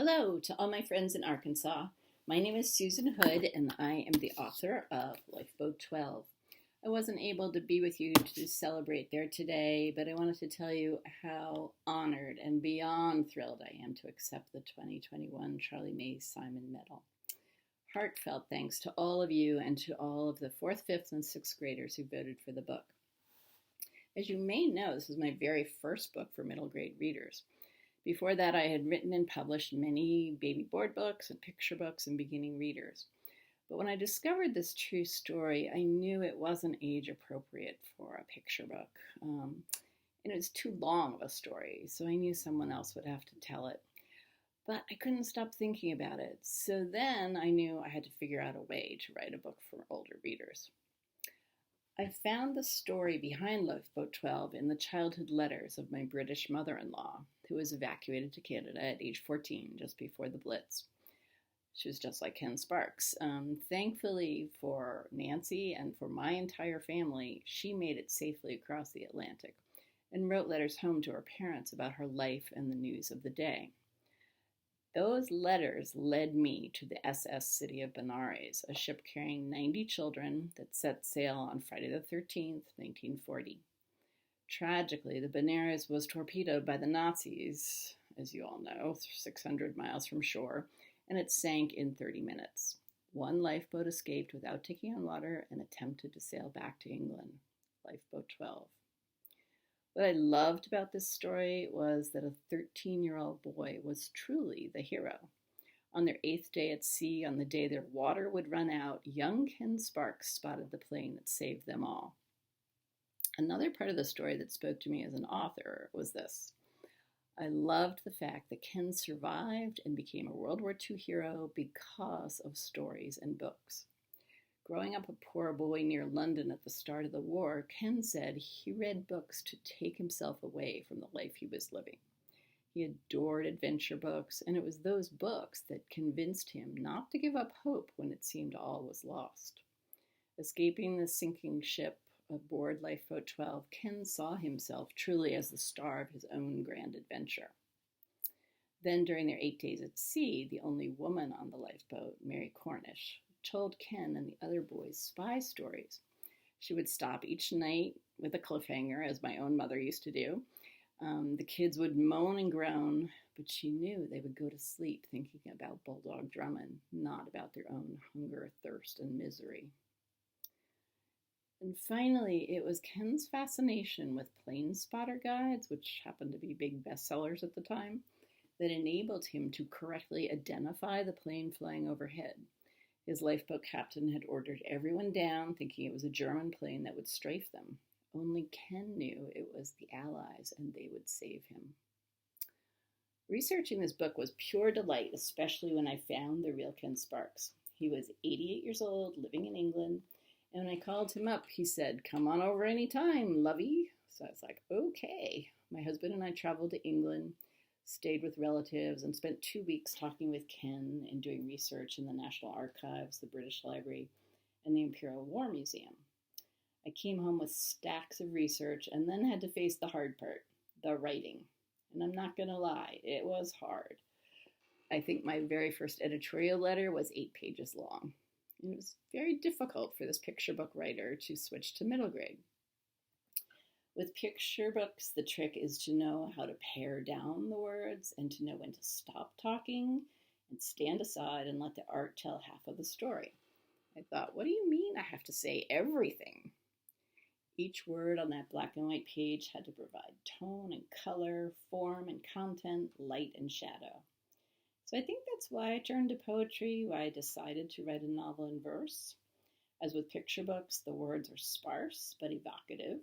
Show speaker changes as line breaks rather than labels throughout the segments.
Hello to all my friends in Arkansas. My name is Susan Hood, and I am the author of Lifeboat 12. I wasn't able to be with you to celebrate there today, but I wanted to tell you how honored and beyond thrilled I am to accept the 2021 Charlie May Simon Medal. Heartfelt thanks to all of you and to all of the 4th, 5th, and 6th graders who voted for the book. As you may know, this is my very first book for middle grade readers. Before that, I had written and published many baby board books and picture books and beginning readers. But when I discovered this true story, I knew it wasn't age appropriate for a picture book. And it was too long of a story, so I knew someone else would have to tell it. But I couldn't stop thinking about it. So then I knew I had to figure out a way to write a book for older readers. I found the story behind Lifeboat 12 in the childhood letters of my British mother-in-law, who was evacuated to Canada at age 14, just before the Blitz. She was just like Ken Sparks. Thankfully for Nancy and for my entire family, she made it safely across the Atlantic and wrote letters home to her parents about her life and the news of the day. Those letters led me to the SS City of Benares, a ship carrying 90 children that set sail on Friday the 13th, 1940. Tragically, the Benares was torpedoed by the Nazis, as you all know, 600 miles from shore, and it sank in 30 minutes. One lifeboat escaped without taking on water and attempted to sail back to England, Lifeboat 12. What I loved about this story was that a 13-year-old boy was truly the hero. On their 8th day at sea, on the day their water would run out, young Ken Sparks spotted the plane that saved them all. Another part of the story that spoke to me as an author was this. I loved the fact that Ken survived and became a World War II hero because of stories and books. Growing up a poor boy near London at the start of the war, Ken said he read books to take himself away from the life he was living. He adored adventure books, and it was those books that convinced him not to give up hope when it seemed all was lost. Escaping the sinking ship aboard Lifeboat 12, Ken saw himself truly as the star of his own grand adventure. Then, during their 8 days at sea, the only woman on the lifeboat, Mary Cornish, told Ken and the other boys spy stories. She would stop each night with a cliffhanger, as my own mother used to do. The kids would moan and groan, but she knew they would go to sleep thinking about Bulldog Drummond, not about their own hunger, thirst, and misery. And finally, it was Ken's fascination with plane spotter guides, which happened to be big bestsellers at the time, that enabled him to correctly identify the plane flying overhead. His lifeboat captain had ordered everyone down, thinking it was a German plane that would strafe them. Only Ken knew it was the Allies, and they would save him. Researching this book was pure delight, especially when I found the real Ken Sparks. He was 88 years old, living in England, and when I called him up, he said, "Come on over anytime, lovey." So I was like, okay. My husband and I traveled to England, stayed with relatives, and spent 2 weeks talking with Ken and doing research in the National Archives, the British Library, and the Imperial War Museum. I came home with stacks of research and then had to face the hard part, the writing. And I'm not going to lie, it was hard. I think my very first editorial letter was 8 pages long. And it was very difficult for this picture book writer to switch to middle grade. With picture books, the trick is to know how to pare down the words and to know when to stop talking and stand aside and let the art tell half of the story. I thought, what do you mean I have to say everything? Each word on that black and white page had to provide tone and color, form and content, light and shadow. So I think that's why I turned to poetry, why I decided to write a novel in verse. As with picture books, the words are sparse but evocative.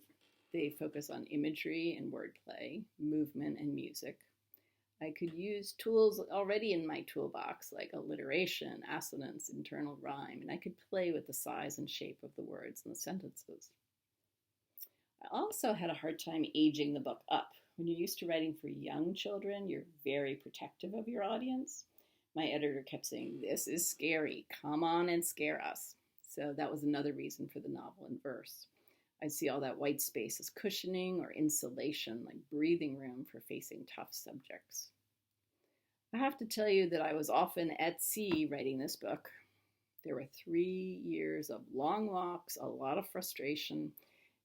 They focus on imagery and wordplay, movement and music. I could use tools already in my toolbox like alliteration, assonance, internal rhyme, and I could play with the size and shape of the words and the sentences. I also had a hard time aging the book up. When you're used to writing for young children, you're very protective of your audience. My editor kept saying, "This is scary. Come on and scare us." So that was another reason for the novel in verse. I see all that white space as cushioning or insulation, like breathing room for facing tough subjects. I have to tell you that I was often at sea writing this book. There were 3 years of long walks, a lot of frustration,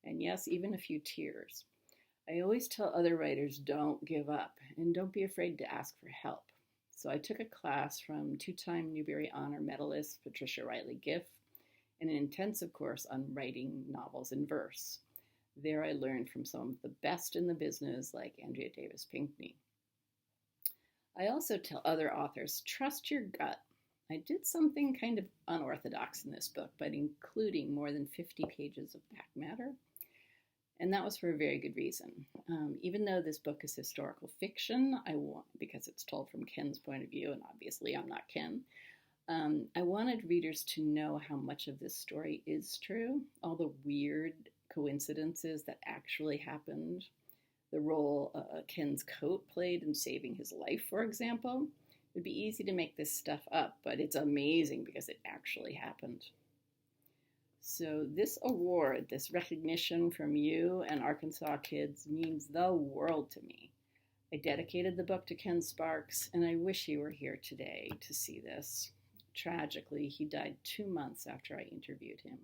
and yes, even a few tears. I always tell other writers don't give up and don't be afraid to ask for help. So I took a class from two-time Newbery Honor medalist Patricia Riley Giff and an intensive course on writing novels in verse. There I learned from some of the best in the business like Andrea Davis Pinkney. I also tell other authors, trust your gut. I did something kind of unorthodox in this book, but including more than 50 pages of back matter. And that was for a very good reason. Even though this book is historical fiction, because it's told from Ken's point of view, and obviously I'm not Ken, I wanted readers to know how much of this story is true, all the weird coincidences that actually happened, the role Ken's coat played in saving his life, for example. It would be easy to make this stuff up, but it's amazing because it actually happened. So this award, this recognition from you and Arkansas kids means the world to me. I dedicated the book to Ken Sparks, and I wish he were here today to see this. Tragically, he died 2 months after I interviewed him.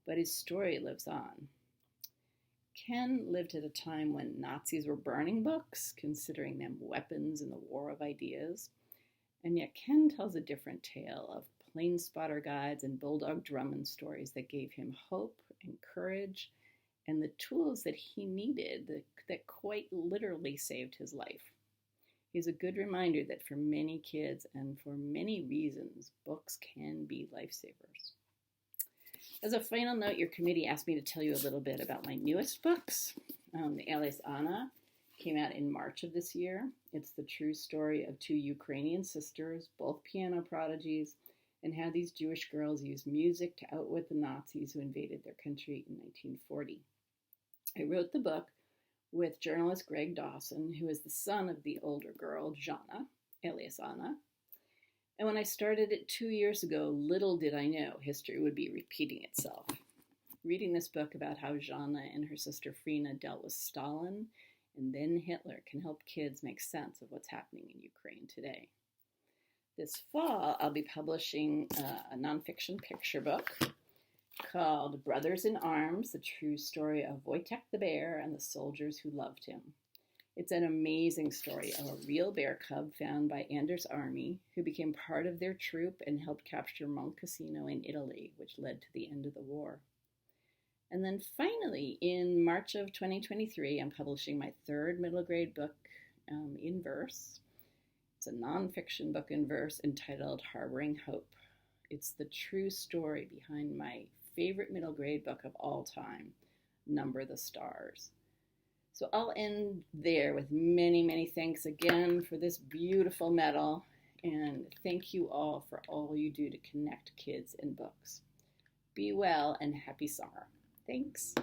But his story lives on. Ken lived at a time when Nazis were burning books, considering them weapons in the war of ideas. And yet Ken tells a different tale of plane spotter guides and Bulldog Drummond stories that gave him hope and courage and the tools that he needed that quite literally saved his life. He's a good reminder that for many kids and for many reasons, books can be lifesavers. As a final note, your committee asked me to tell you a little bit about my newest books. The Alias Anna came out in March of this year. It's the true story of two Ukrainian sisters, both piano prodigies, and how these Jewish girls used music to outwit the Nazis who invaded their country in 1940. I wrote the book with journalist Greg Dawson, who is the son of the older girl, Jana, alias Anna. And when I started it 2 years ago, little did I know history would be repeating itself. Reading this book about how Jana and her sister Frina dealt with Stalin and then Hitler can help kids make sense of what's happening in Ukraine today. This fall, I'll be publishing a nonfiction picture book called Brothers in Arms, the true story of Wojtek the bear and the soldiers who loved him. It's an amazing story of a real bear cub found by Anders' army, who became part of their troop and helped capture Monte Cassino in Italy, which led to the end of the war. And then finally, in March of 2023, I'm publishing my third middle grade book in verse. It's a nonfiction book in verse entitled Harboring Hope. It's the true story behind my favorite middle grade book of all time, Number the Stars. So I'll end there with many, many thanks again for this beautiful medal, and thank you all for all you do to connect kids and books. Be well and happy summer. Thanks.